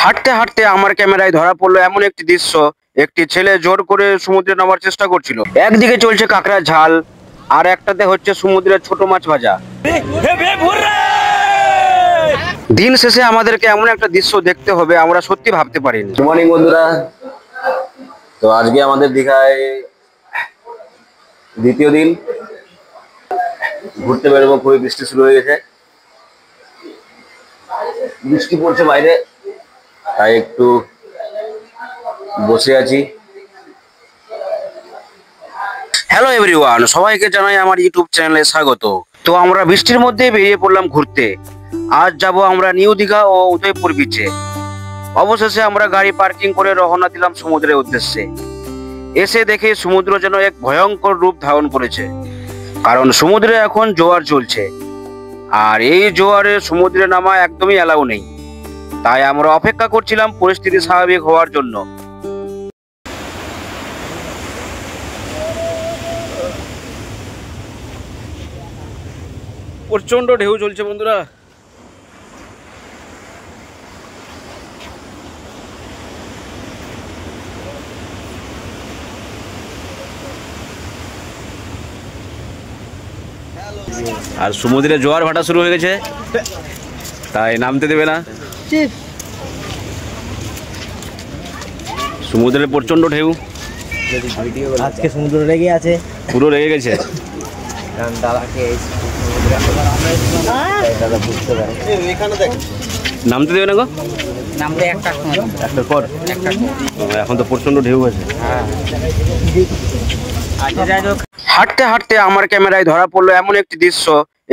হাঁটতে হাঁটতে আমার ক্যামেরায় ধরা পড়লো এমন একটি দৃশ্য। একটি ছেলে জোর করে সমুদ্রে নামার চেষ্টা করছিল। একদিকে চলছে কাঁকড়ার ঝাল, আর একটাতে হচ্ছে সমুদ্রের ছোট মাছ ভাজা। দিন শেষে আমাদেরকে এমন একটা দৃশ্য দেখতে হবে আমরা সত্যি ভাবতে পারিনি। গুড মর্নিং বন্ধুরা। তো আজকে আমাদের দীঘায় দ্বিতীয় দিন, ঘুরতে বেরোবো। খুবই বৃষ্টি শুরু হয়ে গেছে, বৃষ্টি পড়ছে বাইরে, তাই একটু বসে আছি। হ্যালো এভরিওয়ান, সবাইকে জানাই আমার ইউটিউব চ্যানেলে স্বাগত। তো আমরা বৃষ্টির মধ্যে বেরিয়ে পড়লাম ঘুরতে। আজ যাব আমরা নিউ দীঘা ও উদয়পুর বিচে। অবশেষে আমরা গাড়ি পার্কিং করে রওনা দিলাম সমুদ্রের উদ্দেশ্যে। এসে দেখে সমুদ্র যেন এক ভয়ঙ্কর রূপ ধারণ করেছে, কারণ সমুদ্রে এখন জোয়ার চলছে, আর এই জোয়ারে সমুদ্রে নামা একদমই অ্যালাউ নেই। তাই আমরা অপেক্ষা করছিলাম পরিস্থিতি স্বাভাবিক হওয়ার জন্য। প্রচন্ড ঢেউ চলছে বন্ধুরা। আর সমুদ্রে জোয়ার ভাটা শুরু হয়ে গেছে, তাই নামতে দেবে না। সমুদ্রের প্রচন্ড ঢেউ, আজকে সমুদ্র রেগে আছে, পুরো রেগে গেছে। নামতে দেবে না গো, নামতে একটার পর এখন তো প্রচন্ড ঢেউ আছে। হাঁটতে হাঁটতে আমার ক্যামেরায় ধরা পড়লো এমন একটি দৃশ্য।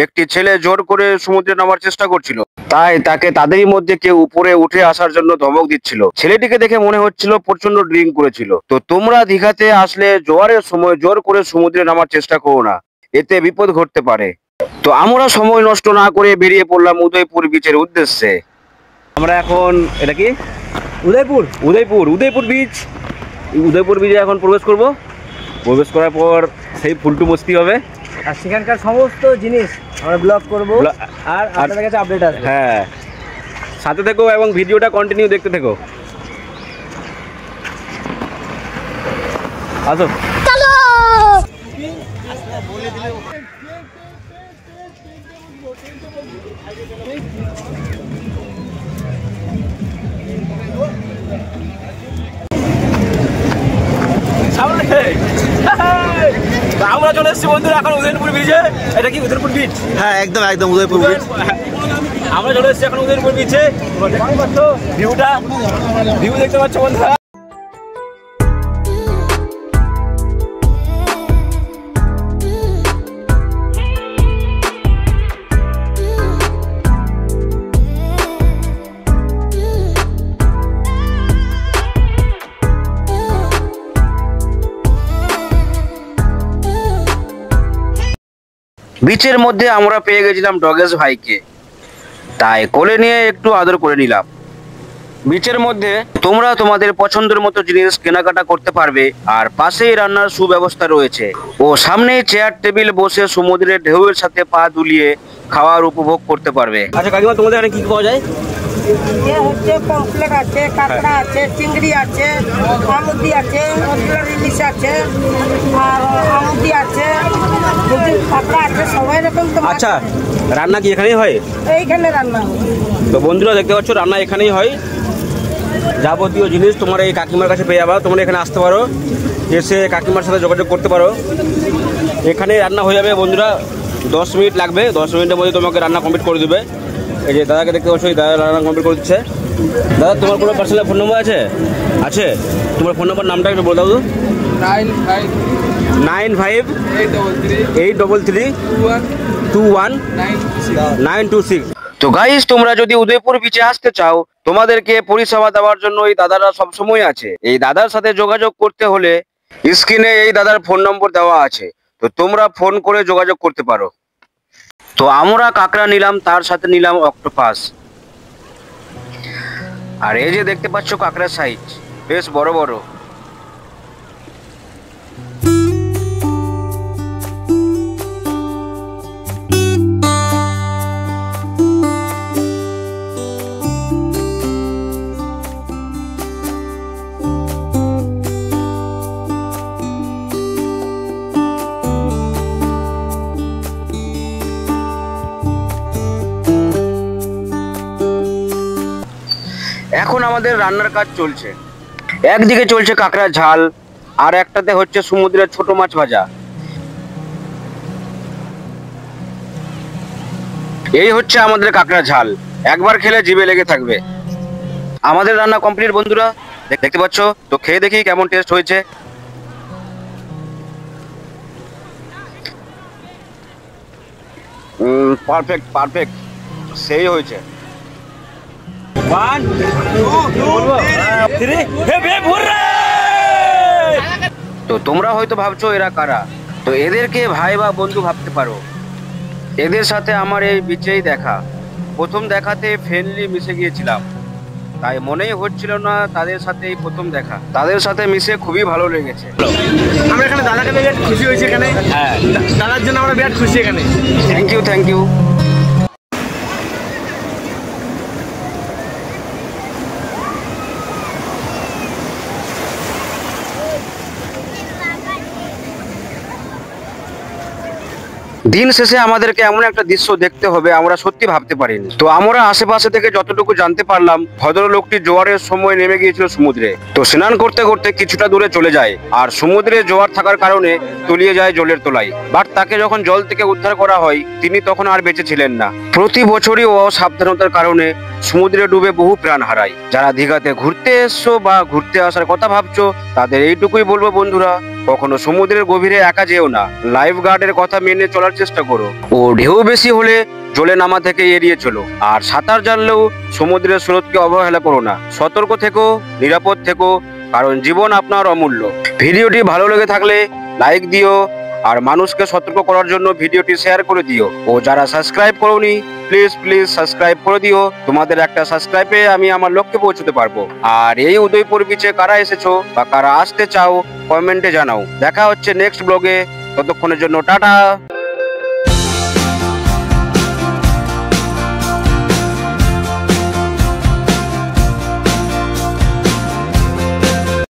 একটি ছেলে জোর করে সমুদ্রে নামার চেষ্টা করছিল, তাই তাকে তাদেরই মধ্যে কেউ উপরে উঠে আসার জন্য ধমক দিচ্ছিল। ছেলেটিকে দেখে মনে হচ্ছিল প্রচন্ড ড্রিঙ্ক করেছিল। তো তোমরা দীঘাতে আসলে জোয়ারের সময় জোর করে সমুদ্রে নামার চেষ্টা করো না, এতে বিপদ ঘটতে পারে। তো আমরা সময় নষ্ট না করে বেরিয়ে পড়লাম উদয়পুর বিচের উদ্দেশ্যে। আমরা এখন এটা কি উদয়পুর বিচ। উদয়পুর বিচে এখন প্রবেশ করব। প্রবেশ করার পর সেই ফুলটু মস্তি হবে, আর সেখানকার সমস্ত জিনিস আমরা ব্লগ করব, আর আপনাদের কাছে আপডেট আসবে। হ্যাঁ, সাথে থেকো এবং ভিডিওটা কন্টিনিউ দেখতে থেকো। আসো। আমরা চলে এসেছি বন্ধুরা এখন উদয়পুর বিচে। এটা কি উদয়পুর বিচ? হ্যাঁ, একদম উদয়পুর বিচ। আমরা চলে এসেছি এখন উদয়পুর বিচে। ভিউ দেখতে পাচ্ছ বন্ধুরা। বিচের মধ্যে আমরা পেয়ে গেছিলাম ডগেশ ভাইকে, তাই কোলে নিয়ে একটু আদর করে নিলাম। বিচের মধ্যে তোমরা তোমাদের পছন্দের মতো জিনিস কেনাকাটা করতে পারবে, আর পাশেই রান্নার সুব্যবস্থা রয়েছে, ও সামনেই চেয়ার টেবিল বসে সমুদ্রের ঢেউয়ের সাথে পা দুলিয়ে খাওয়ার উপভোগ করতে পারবে। আচ্ছা কাকিমা, তোমাদের এখানে কি পাওয়া যায়? হচ্ছে পমফ্লেট আছে, কাঁকড়া আছে, চিংড়ি আছে, আমুদি আছে, ইলিশ আছে, আর আমুদি আছে, কাঁকড়া আছে, সবাই রকম। আচ্ছা, রান্না কি এখানেই হয়? এইখানে রান্না হয়। তো বন্ধুরা দেখতে পাচ্ছ, রান্না এখানেই হয়। যাবতীয় জিনিস তোমার এই কাকিমার কাছে পেয়ে যাবা। তোমরা এখানে আসতে পারো, এসে কাকিমার সাথে যোগাযোগ করতে পারো। এখানে রান্না হয়ে যাবে বন্ধুরা, 10 মিনিট লাগবে। 10 মিনিটের মধ্যে তোমাকে রান্না কমপ্লিট করে দেবে। এই যে দাদাকে দেখতে পাচ্ছ, এই দাদা রান্না কমপ্লিট করে দিচ্ছে। দাদা, তোমার কোনো পার্সোনাল ফোন নম্বর আছে? তোমার ফোন নম্বর নামটা একটু বলে দাও তো। 9583332196। তো গাইস, তোমরা যদি উদয়পুর বিচে আসতে চাও, তোমাদেরকে পরিষেবা দেওয়ার জন্য এই দাদারা সবসময় আছে। এই দাদার সাথে যোগাযোগ করতে হলে স্ক্রিনে এই দাদার ফোন নম্বর দেওয়া আছে, তো তোমরা ফোন করে যোগাযোগ করতে পারো। তো আমরা কাঁকড়া নিলাম, তার সাথে নিলাম অক্টোপাস। আর এই যে দেখতে পাচ্ছ কাঁকড়ার সাইজ বেশ বড় বড়। এখন আমাদের রান্নার কাজ চলছে। একদিকে চলছে কাঁকড়া ঝাল, আর একটাতে হচ্ছে সমুদ্রের ছোট মাছ ভাজা। এই হচ্ছে আমাদের কাঁকড়া ঝাল, একবার খেলে জিভে লেগে থাকবে। আমাদের রান্না কমপ্লিট বন্ধুরা, দেখতে পাচ্ছ তো, খেয়ে দেখি কেমন টেস্ট হয়েছে। পারফেক্ট পারফেক্ট, সেই হয়েছে। তো তোমরা হয়তো ভাবছো এরা কারা, তো এদেরকে ভাই বা বন্ধু ভাবতে পারো। এদের সাথে আমার এই বিচেই দেখা, প্রথম দেখাতে ফ্রেন্ডলি মিশে গিয়েছিলাম, তাই মনেই হচ্ছিল না তাদের সাথে এই প্রথম দেখা। তাদের সাথে মিশে খুবই ভালো লেগেছে। আমরা এখানে দাদাকে বিরাট খুশি হয়েছে এখানে। হ্যাঁ, দাদার জন্য আমরা বিরাট খুশি এখানে। Thank you thank you. দিন শেষে আমাদেরকে এমন একটা দৃশ্য দেখতে হবে আমরা সত্যি ভাবতে পারিনি। তো আমরা আশেপাশে থেকে যতটুকু জানতে পারলাম, ভদ্রলোকটি জোয়ারের সময় নেমে গিয়েছিল সমুদ্রে। তো স্নান করতে করতে কিছুটা দূরে চলে যায়, আর সমুদ্রে জোয়ার থাকার কারণে তলিয়ে যায় জলের তলায়। বাট তাকে যখন জল থেকে উদ্ধার করা হয়, তিনি তখন আর বেঁচে ছিলেন না। প্রতি বছরই অসাবধানতার কারণে সমুদ্রে ডুবে বহু প্রাণ হারায়। যারা দীঘাতে ঘুরতে এসছো বা ঘুরতে আসার কথা ভাবছো, তাদের এইটুকুই বলবো বন্ধুরা, কখনো সমুদ্রের গভীরে একা যেও না। লাইফ গার্ডের কথা মেনে চলার চেষ্টা করো, ও ঢেউ বেশি হলে জলে নামা থেকে এড়িয়ে চলো। আর সাঁতার জানলেও সমুদ্রের স্রোতকে অবহেলা করো না। সতর্ক থেকো, নিরাপদ থেকো, কারণ জীবন আপনার অমূল্য। ভিডিওটি ভালো লেগে থাকলে লাইক দিও, আর মানুষকে সতর্ক করার জন্য ভিডিওটি শেয়ার করে দিও। ও যারা সাবস্ক্রাইব করোনি, প্লিজ প্লিজ সাবস্ক্রাইব করে দিও। তোমাদের একটা সাবস্ক্রাইবে আমি আমার লক্ষ্যে পৌঁছতে পারবো। আর এই উদয়পুর বিচে কারা এসেছো বা কারা আসতে চাও, কমেন্টে জানাও। দেখা হচ্ছে নেক্সট ব্লগে, ততক্ষণের জন্য টাটা।